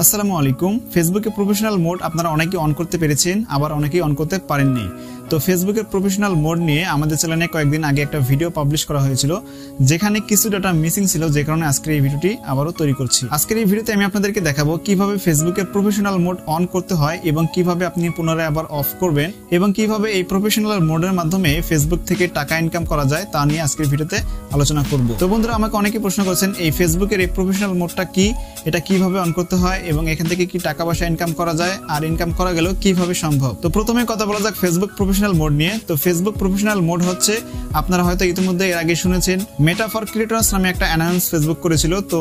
আসসালামু আলাইকুম। ফেসবুকে প্রফেশনাল মোড আপনারা অনেকেই অন করতে পেরেছেন, আবার অনেকেই অন করতে পারেননি। তো ফেসবুকের প্রফেশনাল মোড নিয়ে আমাদের চ্যানেলে কয়েকদিন আগে একটা ভিডিও পাবলিশ করা হয়েছিল, যেখানে কিছু ডাটা মিসিং ছিল, যে কারণে আজকের এই ভিডিওটি আবারও তৈরি করছি। আজকের এই ভিডিওতে আমি আপনাদেরকে দেখাবো কিভাবে ফেসবুকের প্রফেশনাল মোড অন করতে হয় এবং কিভাবে আপনি পুনরায় আবার অফ করবেন এবং কিভাবে এই প্রফেশনাল মোডের মাধ্যমে ফেসবুক থেকে টাকা ইনকাম করা যায় তা নিয়ে আজকের ভিডিওতে আলোচনা করব। তো বন্ধুরা, আমাকে অনেকেই প্রশ্ন করেছেন এই ফেসবুকের এই প্রফেশনাল মোডটা কি, এটা কিভাবে অন করতে হয় এবং এখান থেকে কি টাকা পয়সা ইনকাম করা যায়, আর ইনকাম করা গেলেও কিভাবে সম্ভব। তো প্রথমে কথা বলা যাক ফেসবুক প্রফেশনাল মোড নিয়ে। তো ফেসবুক প্রফেশনাল মোড হচ্ছে, আপনারা হয়তো ইতিমধ্যে এর আগে শুনেছেন, মেটা ফর ক্রিয়েটরস নামে একটা অ্যানাউন্স ফেসবুক করেছিল। তো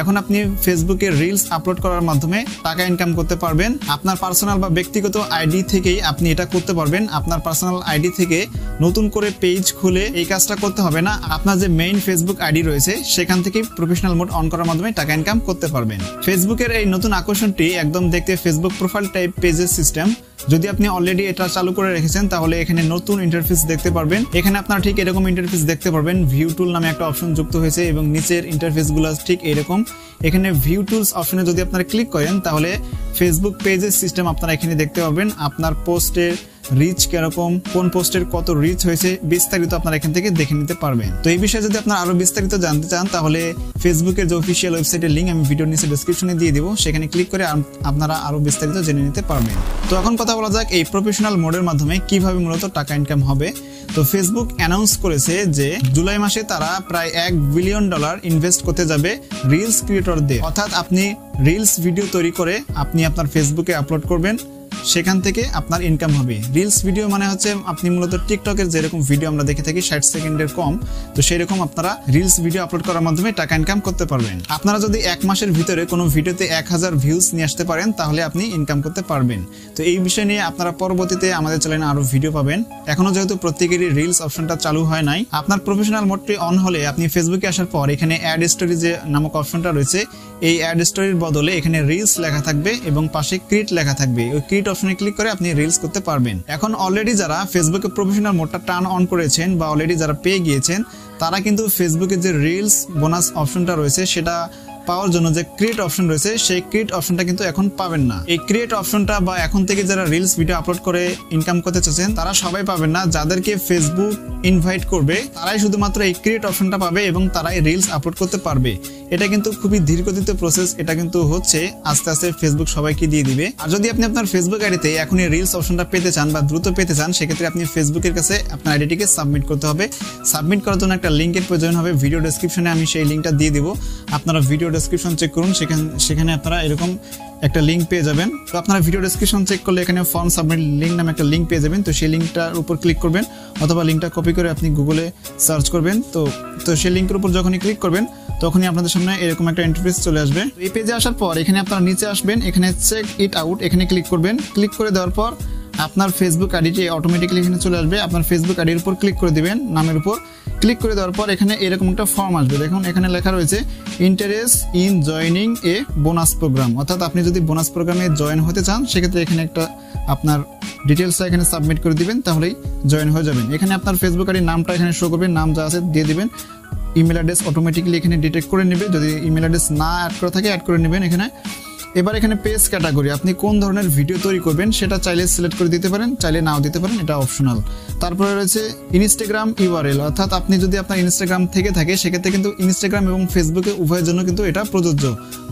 এখন আপনি ফেসবুকে রিলস আপলোড করার মাধ্যমে টাকা ইনকাম করতে পারবেন। আপনার পার্সোনাল বা ব্যক্তিগত আইডি থেকেই আপনি এটা করতে পারবেন। আপনার পার্সোনাল আইডি থেকে নতুন করে পেজ খুলে এই কাজটা করতে হবে না। আপনার যে মেইন ফেসবুক আইডি রয়েছে সেখান থেকে প্রফেশনাল মোড অন করার মাধ্যমে টাকা ইনকাম করতে পারবেন। ফেসবুকের এই নতুন আকর্ষণটি একদম দেখতে ফেসবুক প্রোফাইল টাইপ পেজের সিস্টেম। যদি আপনি অলরেডি এটা চালু করে রেখেছেন তাহলে এখানে নতুন ইন্টারফেস দেখতে পারবেন। এখানে আপনারা ঠিক এরকম ইন্টারফেস দেখতে পারবেন। ভিউ টুল নামে একটা অপশন যুক্ত হয়েছে এবং নিচের ইন্টারফেসগুলো ঠিক এরকম। এখানে ভিউ টুলস অপশনে যদি আপনারা ক্লিক করেন তাহলে ফেসবুক পেজের সিস্টেম আপনারা এখানে দেখতে পারবেন। আপনার পোস্টের রিচ কিরকম, কোন পোস্টের কত রিচ হয়েছে, বিস্তারিত আপনারা এখান থেকে দেখে নিতে পারবেন। তো এই বিষয়ে যদি আপনারা আরো বিস্তারিত জানতে চান তাহলে ফেসবুকের যে অফিসিয়াল ওয়েবসাইটের লিঙ্ক আমি ভিডিওর নিচে ডেসক্রিপশনে দিয়ে দিব, সেখানে ক্লিক করে আপনারা আরো বিস্তারিত জেনে নিতে পারবেন। তো এখন কথা বলা যাক এই প্রফেশনাল মোডের মাধ্যমে কিভাবে মূলত টাকা ইনকাম হবে। তো ফেসবুক অ্যানাউন্স করেছে যে জুলাই মাসে তারা প্রায় $1 বিলিয়ন ইনভেস্ট করতে যাবে রিলস ক্রিয়েটরদের। অর্থাৎ আপনি রিলস ভিডিও তৈরি করে আপনি আপনার ফেসবুকে আপলোড করবেন, সেখান থেকে আপনার ইনকাম হবে। রিলস ভিডিও মানে হচ্ছে আপনি মূলত টিকটকের যেরকম ভিডিও আমরা দেখে থাকি 60 সেকেন্ডের কম, তো সেরকম আপনারা রিলস ভিডিও আপলোড করার মাধ্যমে টাকা ইনকাম করতে পারবেন। আপনারা যদি 1 মাসের ভিতরে কোনো ভিডিওতে 1000 ভিউজ নিয়ে আসতে পারেন তাহলে আপনি ইনকাম করতে পারবেন। তো এই বিষয় নিয়ে আপনারা পরবর্তীতে আমাদের চ্যানেলে আরো ভিডিও পাবেন। এখনো যেহেতু প্রত্যেকেরই রিলস অপশনটা চালু হয় নাই, আপনার প্রফেশনাল মোডটি অন হলে আপনি ফেসবুকে আসার পর এখানে অ্যাড স্টোরি যে নামক অপশনটা রয়েছে, এই অ্যাড স্টোরির বদলে এখানে রিলস লেখা থাকবে এবং পাশে ক্রিয়েট লেখা থাকবে। ওই ক্রিয়েট অপশনে ক্লিক করে আপনি রিলস করতে পারবেন। এখন অলরেডি যারা ফেসবুকে প্রফেশনাল মোডটা টার্ন অন করেছেন বা অলরেডি যারা পেয়ে গিয়েছেন, তারা কিন্তু ফেসবুকের যে রিলস বোনাস অপশনটা রয়েছে সেটা পাওয়ার জন্য যে ক্রিয়েট অপশন রয়েছে সেই ক্রিয়েট অপশনটা কিন্তু এখন পাবেন না। এই ক্রিয়েট অপশনটা বা এখন থেকে যারা রিলস ভিডিও আপলোড করে ইনকাম করতে চাচ্ছেন তারা সবাই পাবেন না। যাদেরকে ফেসবুক ইনভাইট করবে তারাই শুধুমাত্র এই ক্রিয়েট অপশনটা পাবে এবং তারাই রিলস আপলোড করতে পারবে। এটা কিন্তু খুবই ধীরগতিতে প্রসেস, এটা কিন্তু হচ্ছে আস্তে আস্তে ফেসবুক সবাইকে দিয়ে দিবে। আর যদি আপনি আপনার ফেসবুক আইডিতে এখনই রিলস অপশনটা পেতে চান বা দ্রুত পেতে চান, সেক্ষেত্রে আপনি ফেসবুকের কাছে আপনার আইডিটিকে সাবমিট করতে হবে। সাবমিট করার জন্য একটা লিঙ্কের প্রয়োজন হবে। ভিডিও ডেসক্রিপশনে আমি সেই লিঙ্কটা দিয়ে দিব, আপনারা ভিডিও ডেসক্রিপশন চেক করুন, সেখানে আপনারা এরকম একটা লিঙ্ক পেয়ে যাবেন। তো আপনারা ভিডিও ডেসক্রিপশন চেক করলে এখানে ফর্ম সাবমিট লিঙ্ক নামে একটা লিঙ্ক পেয়ে যাবেন। তো সেই লিঙ্কটার উপর ক্লিক করবেন অথবা লিঙ্কটা কপি করে আপনি গুগলে সার্চ করবেন। তো সেই লিঙ্কের উপর যখনই ক্লিক করবেন তখনই আপনাদের সামনে এরকম একটা ইন্টারফেস চলে আসবে। এই পেজে আসার পর এখানে আপনারা নিচে আসবেন, এখানে চেক ইট আউট এখানে ক্লিক করবেন। ক্লিক করে দেওয়ার পর আপনার ফেসবুক আইডিটি অটোমেটিক্যালি এখানে চলে আসবে। আপনার ফেসবুক আইডির উপর ক্লিক করে দিবেন, নামের উপর ক্লিক করে দেওয়ার পর এখানে এরকম একটা ফর্ম আসবে। দেখুন এখানে লেখা রয়েছে interest in joining a bonus program. অর্থাৎ আপনি যদি বোনাস প্রোগ্রামে জয়েন হতে চান সেক্ষেত্রে এখানে একটা আপনার ডিটেলসটা এখানে সাবমিট করে দিবেন, তাহলেই জয়েন হয়ে যাবেন। এখানে আপনার ফেসবুক আইডির নামটা এখানে শো করবে, নাম যা আছে দিয়ে দিবেন। ইমেল অ্যাড্রেস অটোমেটিক্যালি এখানে ডিটেক্ট করে নেবে, যদি ইমেল অ্যাড্রেস না অ্যাড করা থাকে অ্যাড করে নেবেন এখানে। এবার এখানে পেজ ক্যাটাগরি, আপনি কোন ধরনের ভিডিও তৈরি করবেন সেটা চাইলে সিলেক্ট করে দিতে পারেন, চাইলে নাও দিতে পারেন, এটা অপশনাল। তারপরে রয়েছে ইনস্টাগ্রাম ইউআরএল, অর্থাৎ আপনি যদি আপনার ইনস্টাগ্রাম থেকে থাকে সেক্ষেত্রে কিন্তু ইনস্টাগ্রাম এবং ফেসবুকে উভয়ের জন্য কিন্তু এটা প্রযোজ্য।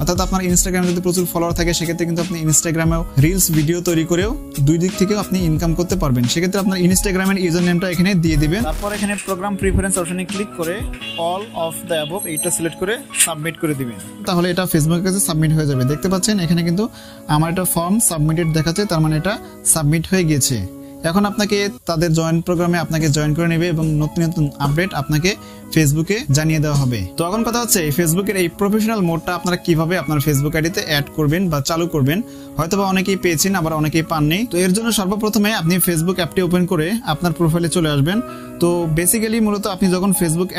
অর্থাৎ আপনার ইনস্টাগ্রামে যদি প্রচুর ফলোয়ার থাকে সেক্ষেত্রে কিন্তু আপনি ইনস্টাগ্রামেও রিলস ভিডিও তৈরি করেও দুই দিক থেকেও আপনি ইনকাম করতে পারবেন। সেক্ষেত্রে আপনার ইনস্টাগ্রামের ইউজার নেমটা এখানে দিয়ে দিবেন। তারপর এখানে প্রোগ্রাম প্রিফারেন্স অপশনে ক্লিক করে অল অফ দ্য অ্যাবভ এইটা সিলেক্ট করে সাবমিট করে দিবেন, তাহলে এটা ফেসবুকের কাছে সাবমিট হয়ে যাবে। দেখতে পাচ্ছেন এখানে কিন্তু আমার একটা ফর্ম সাবমিটেড দেখাচ্ছে, তার মানে এটা সাবমিট হয়ে গেছে। এখন আপনাকে তাদের জয়েন প্রোগ্রামে আপনাকে জয়েন করে নেবে এবং নতুন নতুন আপডেট আপনাকে ফেসবুকে জানিয়ে দেওয়া হবে। তো এখন কথা হচ্ছে ফেসবুকের এই প্রফেশনাল মোডটা আপনারা কিভাবে আপনার ফেসবুক আইডিতে অ্যাড করবেন বা চালু করবেন। হয়তোবা অনেকেই পেয়েছেন, আবার অনেকেই পাননি। তো এর জন্য সর্বপ্রথমে আপনি ফেসবুক অ্যাপটি ওপেন করে আপনার প্রোফাইলে চলে আসবেন। তো বেসিক্যালি মূলত আপনি যখন ফেসবুক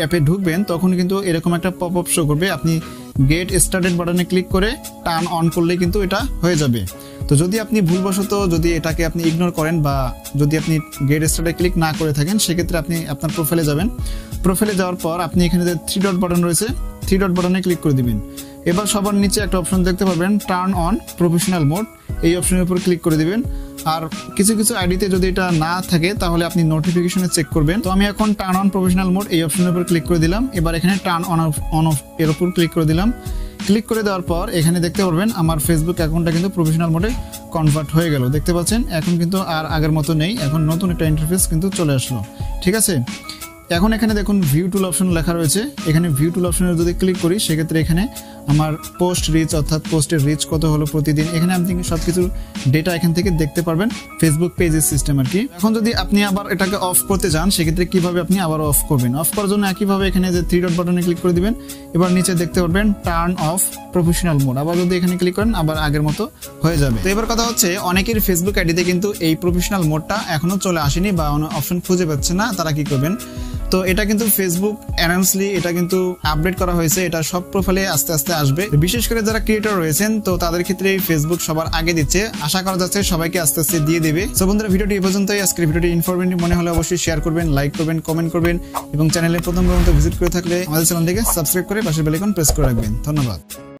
অ্যাপে ঢুকবেন তখন কিন্তু এরকম একটা পপ আপ শো করবে। আপনি গেট স্টার্টেড বাটনে ক্লিক করে টার্ন অন করলে কিন্তু এটা হয়ে যাবে। তো যদি আপনি ভুলবশত যদি এটাকে আপনি ইগনোর করেন বা যদি আপনি গেট স্টার্টে ক্লিক না করে থাকেন সেক্ষেত্রে আপনি আপনার প্রোফাইলে যাবেন। প্রোফাইলে যাওয়ার পর আপনি এখানে যে 3 ডট বাটন রয়েছে 3 ডট বাটনে ক্লিক করে দিবেন। এবার সবার নিচে একটা অপশন দেখতে পাবেন টার্ন অন প্রফেশনাল মোড, এই অপশনের উপর ক্লিক করে দিবেন। আর কিছু কিছু আইডিতে যদি এটা না থাকে তাহলে আপনি নোটিফিকেশনে চেক করবেন। তো আমি এখন টার্ন অন প্রফেশনাল মোড এই অপশনের উপর ক্লিক করে দিলাম। এবার এখানে টার্ন অন অফ এর উপর ক্লিক করে দিলাম। ক্লিক করে দেওয়ার পর এখানে দেখতে পারবেন আমার ফেসবুক অ্যাকাউন্টটা কিন্তু প্রফেশনাল মোডে কনভার্ট হয়ে গেল, দেখতে পাচ্ছেন। এখন কিন্তু আর আগের মতো নেই, এখন নতুন একটা ইন্টারফেস কিন্তু চলে আসলো, ঠিক আছে। এখন এখানে দেখুন ভিউ টুল অপশন লেখা রয়েছে, এখানে ভিউ টুল অপশনে যদি ক্লিক করি সেক্ষেত্রে এখানে আমার পোস্ট রিচ অর্থাৎ পোস্টের রিচ কত হলো প্রতিদিন, এখানে আপনি সবকিছু ডেটা এখান থেকে দেখতে পারবেন, ফেসবুক পেজের সিস্টেম আর কি। এখন যদি আপনি আবার এটাকে অফ করতে চান সেক্ষেত্রে কিভাবে আপনি আবার অফ করবেন? অফ করার জন্য একইভাবে এখানে যে 3 ডট বাটনে ক্লিক করে দিবেন। এবার নিচে দেখতে পারবেন টার্ন অফ প্রফেশনাল মোড, আবার যদি এখানে ক্লিক করেন আবার আগের মতো হয়ে যাবে। তো এবার কথা হচ্ছে অনেকের ফেসবুক আইডিতে কিন্তু এই প্রফেশনাল মোডটা এখনো চলে আসেনি বা অপশন খুঁজে পাচ্ছে না, তারা কি করবেন? তো এটা কিন্তু ফেসবুক অ্যানাউন্সলি এটা কিন্তু আপডেট করা হয়েছে, এটা সব প্রোফাইলে আস্তে আস্তে আসবে। বিশেষ করে যারা ক্রিয়েটর রয়েছেন তো তাদের ক্ষেত্রে ফেসবুক সবার আগে দিচ্ছে, আশা করা যাচ্ছে সবাইকে আস্তে আস্তে দিয়ে দেবে। সো বন্ধুরা, ভিডিওটি এই পর্যন্তই। আজকের ভিডিওটি ইনফরমেটিভ মনে হলে অবশ্যই শেয়ার করবেন, লাইক করবেন, কমেন্ট করবেন এবং চ্যানেলে প্রথমবার ভিজিট করে থাকলে আমাদের চ্যানেলটিকে সাবস্ক্রাইব করে পাশের বেল আইকন প্রেস করে রাখবেন। ধন্যবাদ।